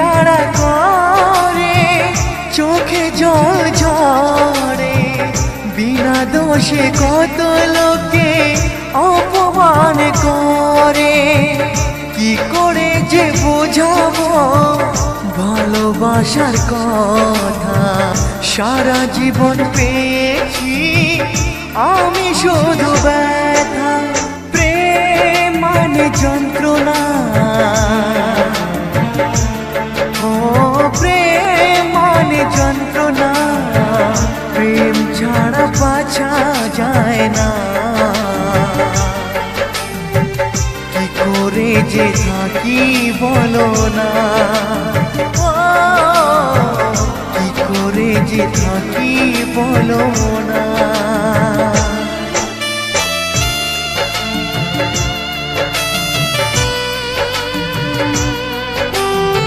তাড়া করে, চোখে জল ঝরে, বিনা দোষে কত লোকে অপমান করে। কি করে যে বোঝাবো ভালোবাসার কথা, সারা জীবন পেয়েছি আমি শুধু ব্যথা। প্রেম মানে যন্ত্রণা, ও প্রেম মানে যন্ত্রণা, প্রেম ছাড়া বাঁচা যায় না। কি করে যে থাকি বলো না, কি করে যে থাকি বলো না।